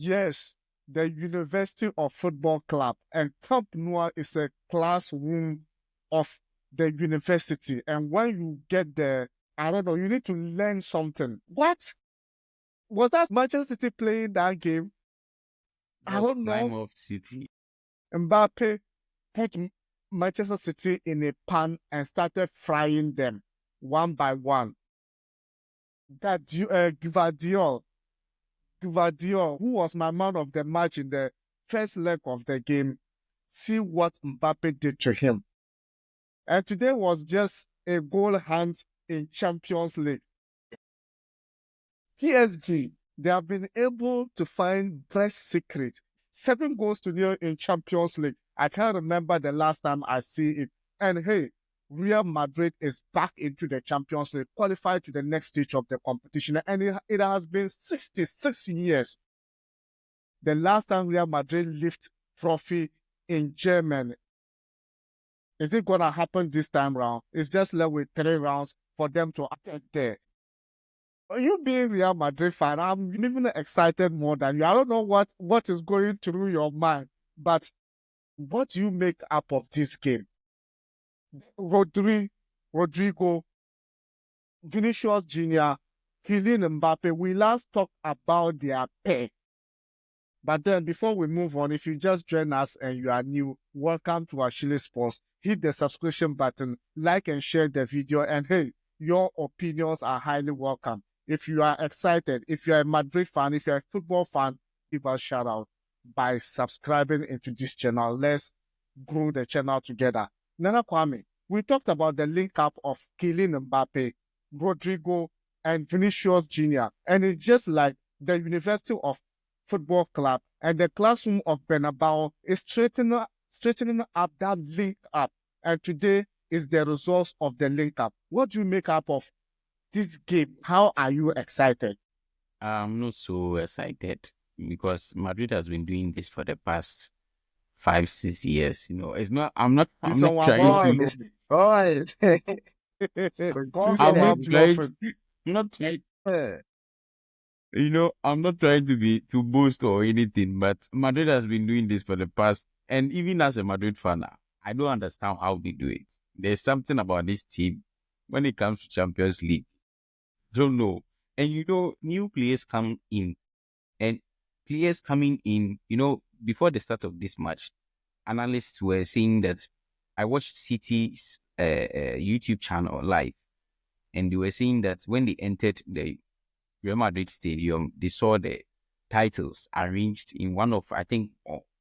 Yes, the University of Football Club, and Camp Nou is a classroom of the university. And when you get there, I don't know, you need to learn something. What? Was that Manchester City playing that game? I Was don't prime know. of City. Mbappe put Manchester City in a pan and started frying them one by one. That Gvardiol, who was my man of the match in the first leg of the game, see what Mbappe did to him. And today was just a goal hunt in Champions League. PSG, they have been able to find best secret. 7 goals to 0 in Champions League. I can't remember the last time I see it. And hey, Real Madrid is back into the Champions League, qualified to the next stage of the competition. And it has been 66 years. The last time Real Madrid lift trophy in Germany. Is it going to happen this time round? It's just left with 3 rounds for them to get there. You being Real Madrid fan, I'm even excited more than you. I don't know what is going through your mind, but what do you make up of this game? Rodrigo, Vinicius Jr., Kylian Mbappe, we last talked about their pair. But then before we move on, if you just join us and you are new, welcome to Ashili Sports. Hit the subscription button, like and share the video, and hey, your opinions are highly welcome. If you are excited, if you're a Madrid fan, if you're a football fan, give us a shout out by subscribing into this channel. Let's grow the channel together. Nana Kwame, we talked about the link up of Kylian Mbappe, Rodrigo, and Vinicius Jr. And it's just like the University of Football Club and the classroom of Bernabéu is straightening up that link up. And today is the results of the link up. What do you make up of this game? How are you excited? I'm not so excited because Madrid has been doing this for the past 5-6 years. You know, it's not. I'm not. I'm not trying to. Boys. I'm not trying to. Not trying. You know, I'm not trying to boast or anything, but Madrid has been doing this for the past, and even as a Madrid fan, I don't understand how they do it. There's something about this team when it comes to Champions League. Don't know. And you know, new players come in, and players coming in, you know, before the start of this match, analysts were saying that I watched City's YouTube channel live, and they were saying that when they entered the Real Madrid Stadium, they saw the titles arranged in one of, I think,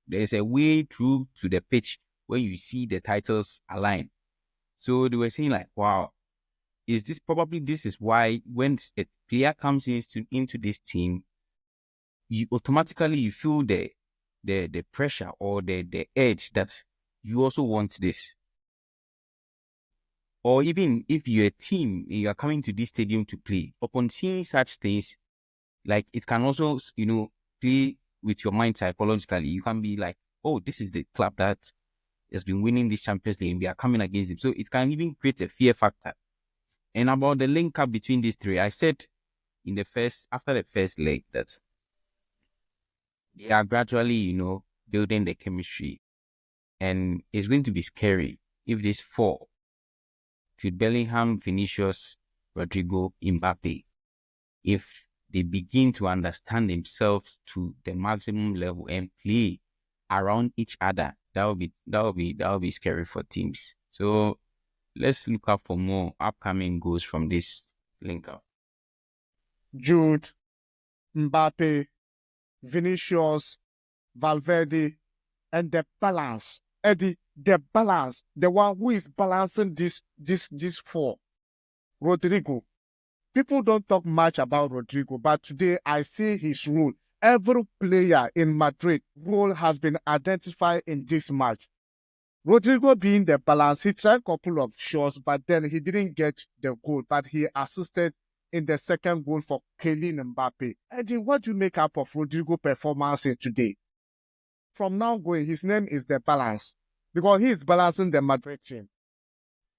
there's a way through to the pitch where you see the titles aligned. So they were saying like, wow, this is why when a player comes into this team, you automatically feel the pressure or the edge that you also want this. Or even if you're a team, you are coming to this stadium to play, upon seeing such things, like it can also, you know, play with your mind psychologically. You can be like, oh, this is the club that has been winning this Champions League and we are coming against them. So it can even create a fear factor. And about the link up between these three, I said after the first leg that they are gradually, you know, building the chemistry. And it's going to be scary if these 4, Jude Bellingham, Vinicius, Rodrigo, Mbappe, if they begin to understand themselves to the maximum level and play around each other, that will be scary for teams. So let's look out for more upcoming goals from this link up. Jude, Mbappe, Vinicius, Valverde, and the balance. Eddie, the balance, the one who is balancing this 4. Rodrigo. People don't talk much about Rodrigo, but today I see his role. Every player in Madrid role has been identified in this match. Rodrigo being the balance, he tried a couple of shots, but then he didn't get the goal, but he assisted in the second goal for Kylian Mbappe. Eddie, what do you make up of Rodrigo's performance today? From now going, his name is the balance because he is balancing the Madrid team.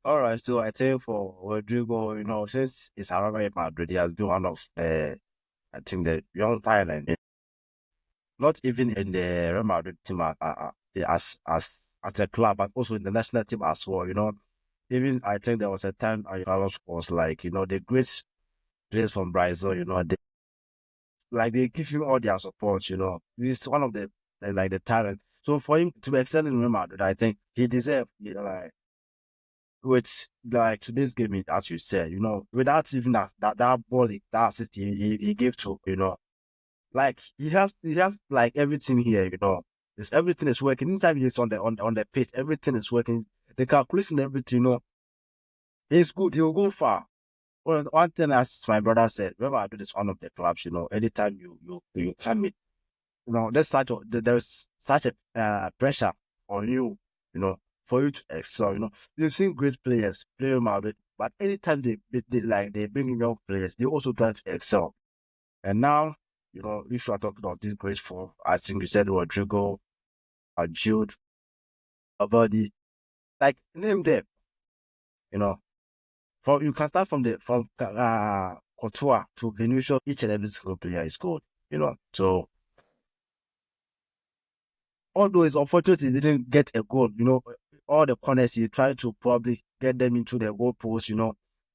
All right, so I think for Rodrigo, you know, since he's arrived in Madrid, he has been one of I think the young talent not even in the Real Madrid team as a club, but also in the national team as well. Even I think there was a time Carlos was like, the great players from Brazil, they give him all their support. He's one of the talent. So for him to excel in Real Madrid, I think he deserves, with today's game, as you said, without even that ball, that assist he gave to, he has like everything here, everything is working. Anytime he's on the pitch, everything is working. The calculation, everything, he's good. He'll go far. Well, one thing, as my brother said, Real Madrid is one of the clubs. Anytime you come in, there's such a pressure on you, for you to excel. You've seen great players play Real Madrid, but anytime they bring in young players, they also try to excel. And now, if you are talking about this great form, I think you said Rodrigo, Jude, Abadi, name them. You can start from Courtois to Vinicius. Each and every single player is good. So although it's unfortunate he didn't get a goal, all the corners he tried to probably get them into the goal post,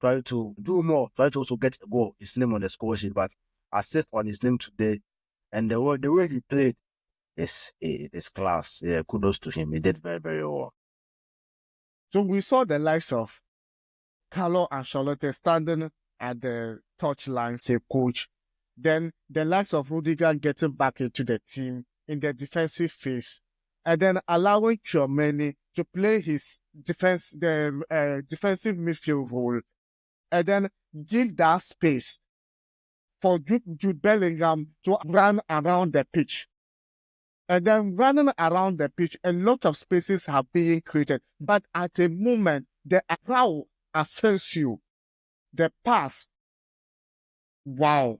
try to do more, try to also get a goal, his name on the score sheet, but assist on his name today, and the way he played is class. Yeah, kudos to him. He did very, very well. So we saw the likes of Carlo Ancelotti standing at the touchline, say coach. Then the likes of Rudiger getting back into the team in the defensive phase, and then allowing Tchouaméni to play his defensive midfield role, and then give that space for Jude Bellingham to run around the pitch. And then running around the pitch, a lot of spaces have been created. But at a moment, the Raul Asensio, the pass, wow.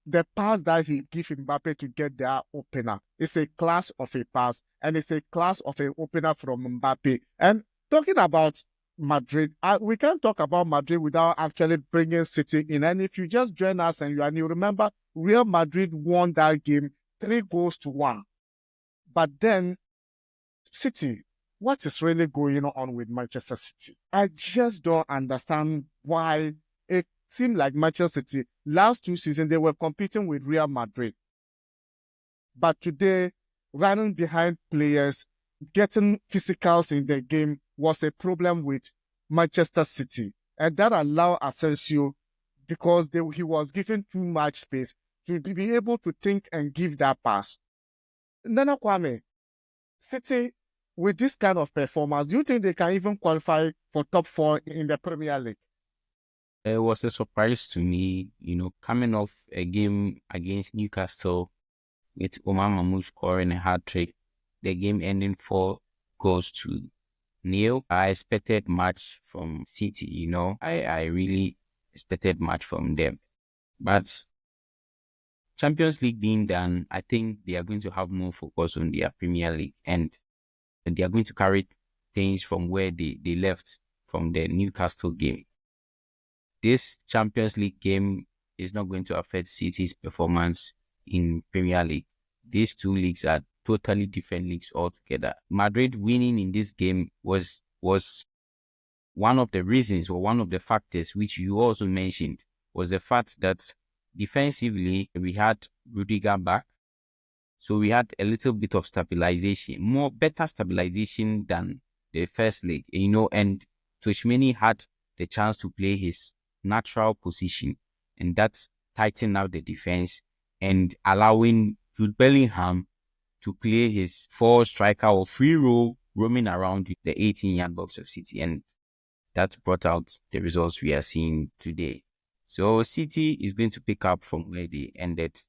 The pass that he gave Mbappe to get their opener is a class of a pass, and it's a class of an opener from Mbappe. And talking about Madrid, we can't talk about Madrid without actually bringing City in. And if you just join us and you remember, Real Madrid won that game 3-1. But then, City, what is really going on with Manchester City? I just don't understand why it seemed like Manchester City, last 2 seasons, they were competing with Real Madrid. But today, running behind players, getting physicals in the game was a problem with Manchester City. And that allowed Asensio, because he was given too much space, to be able to think and give that pass. Nana Kwame, City, with this kind of performance, do you think they can even qualify for top 4 in the Premier League? It was a surprise to me, coming off a game against Newcastle with Omar Mahmoud scoring a hat-trick, the game ending 4-0. I expected much from City, I really expected much from them. But Champions League being done, I think they are going to have more focus on their Premier League, and they are going to carry things from where they left from the Newcastle game. This Champions League game is not going to affect City's performance in Premier League. These two leagues are totally different leagues altogether. Madrid winning in this game was one of the reasons, or one of the factors which you also mentioned, was the fact that defensively we had Rudiger back. So we had a little bit of stabilization, better stabilization than the first leg, and Tchouaméni had the chance to play his natural position, and that's tighten out the defense and allowing Jude Bellingham to play his 4 striker or free role, roaming around the 18-yard box of City, and that brought out the results we are seeing today. So City is going to pick up from where they ended.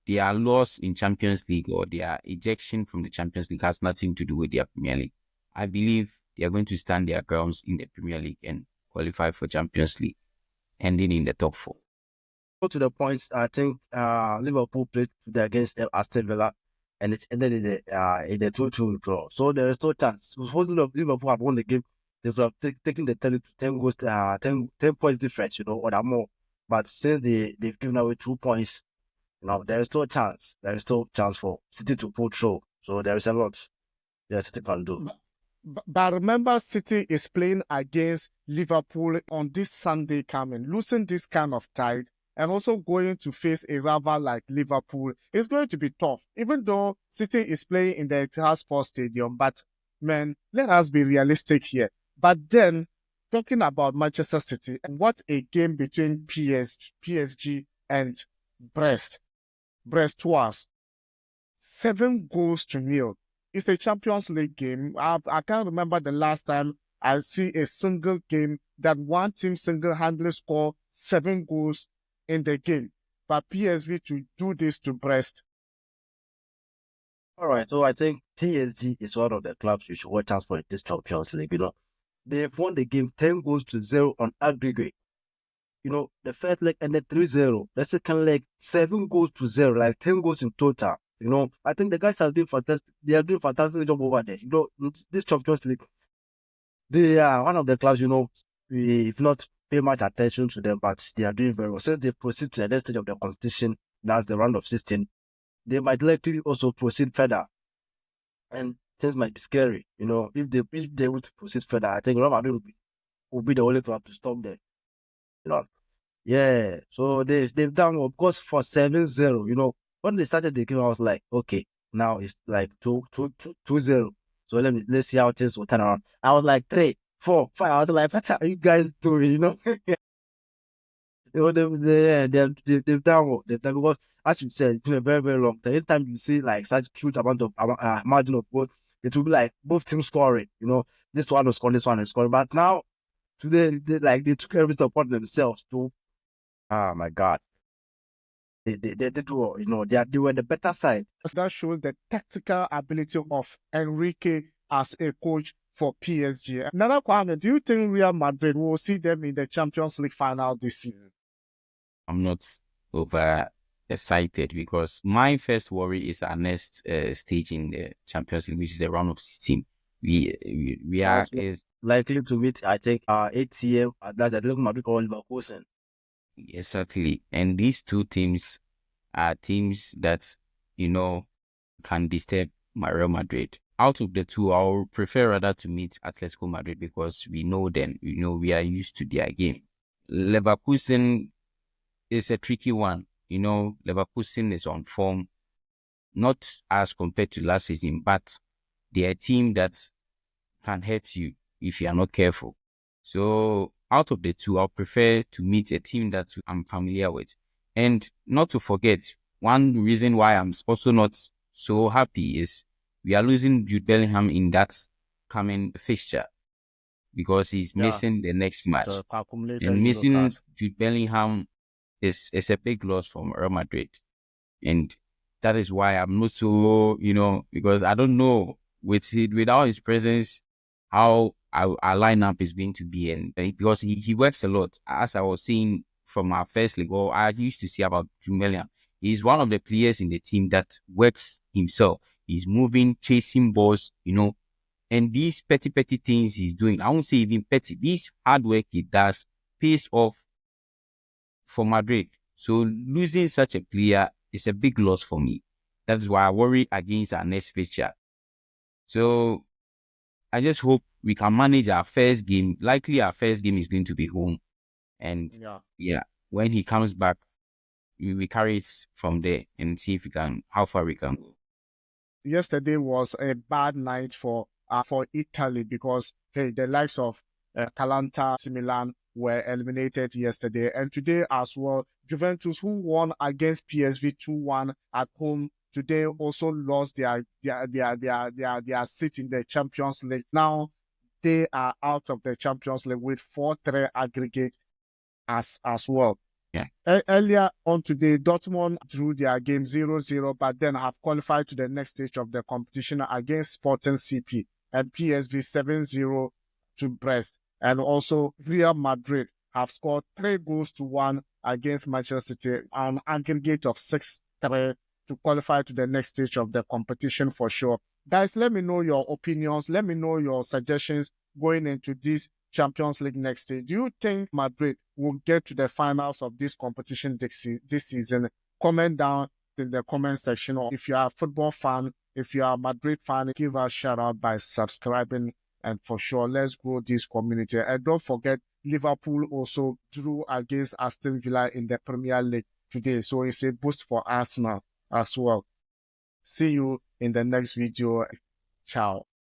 Their loss in Champions League or their ejection from the Champions League has nothing to do with their Premier League. I believe they are going to stand their grounds in the Premier League and qualify for Champions League, ending in the top 4. Go to the points. I think Liverpool played against Aston Villa, and it ended in the 2-2 draw. So there is no chance. Supposing Liverpool had won the game, they would have taken the 10 points difference, or more. But since they've given away 2 points, there is still a chance. There is still a chance for City to pull through. So there is a lot City can do. But remember, City is playing against Liverpool on this Sunday coming. Losing this kind of tide and also going to face a rival like Liverpool is going to be tough. Even though City is playing in the Etihad Sports Stadium, but man, let us be realistic here. But then, talking about Manchester City, what a game between PSG and Brest was 7-0. It's a Champions League game. I can't remember the last time I see a single game that one team single-handedly score 7 goals in the game. But PSV to do this to Brest. All right, so I think PSG is one of the clubs you should watch out for in this Champions League. They've won the game 10-0 on aggregate. The first leg ended 3-0. The second leg 7-0, like 10 goals in total. I think the guys are doing fantastic. They are doing fantastic job over there. This Champions League, they are one of the clubs. We've not pay much attention to them, but they are doing very well. Since they proceed to the next stage of the competition, that's the round of 16, they might likely also proceed further, and things might be scary. If they would proceed further, I think Real Madrid will be the only club to stop them. Yeah. So they've done well because for 7-0, when they started the game, I was like, okay, now it's like 2-0. So let's see how things will turn around. I was like 3, 4, 5. I was like, what are you guys doing? They've done well. They've done because, as you said, it's been a very, very long time. Anytime you see like such huge amount of margin of goal, it will be like both teams scoring. This one was scoring, this one is scoring. But now today, they took everything upon themselves to. Oh my God. They did well, they were the better side. That shows the tactical ability of Enrique as a coach for PSG. Nana Kwame, do you think Real Madrid will see them in the Champions League final this season? I'm not over excited because my first worry is our next stage in the Champions League, which is the round of 16. We are likely to meet, I think, ATM, that's Atletico Madrid or Leverkusen. Exactly. And these two teams are teams that, can disturb Real Madrid. Out of the two, I would prefer rather to meet Atletico Madrid because we know them. We are used to their game. Leverkusen is a tricky one. Leverkusen is on form, not as compared to last season, but they're a team that can hurt you if you are not careful. So out of the two, I'll prefer to meet a team that I'm familiar with. And not to forget, one reason why I'm also not so happy is we are losing Jude Bellingham in that coming fixture because he's missing the next match. And missing Jude Bellingham is a big loss for Real Madrid. And that is why I'm not so, because I don't know without his presence, how our lineup is going to be, and because he works a lot. As I was saying from our first league, or I used to see about Jumelia, he's one of the players in the team that works himself. He's moving, chasing balls, and these petty things he's doing. I won't say even petty. This hard work he does pays off for Madrid. So losing such a player is a big loss for me. That is why I worry against our next fixture. So I just hope we can manage our first game. Likely our first game is going to be home. And when he comes back, we carry it from there and see if how far we can go. Yesterday was a bad night for Italy because the likes of Atalanta, Milan were eliminated yesterday, and today as well, Juventus, who won against PSV 2-1 at home, today also lost their seat in the Champions League. Now they are out of the Champions League with 4-3 aggregate as well. Yeah. Earlier on today, Dortmund drew their game 0-0, but then have qualified to the next stage of the competition against Sporting CP, and PSV 7-0 to Brest. And also Real Madrid have scored 3-1 against Manchester City, an aggregate of 6-3 to qualify to the next stage of the competition for sure. Guys, let me know your opinions. Let me know your suggestions going into this Champions League next year. Do you think Madrid will get to the finals of this competition this season? Comment down in the comment section. Or if you are a football fan, if you are a Madrid fan, give us a shout out by subscribing. And for sure, let's grow this community. And don't forget, Liverpool also drew against Aston Villa in the Premier League today. So it's a boost for Arsenal as well. See you in the next video. Ciao.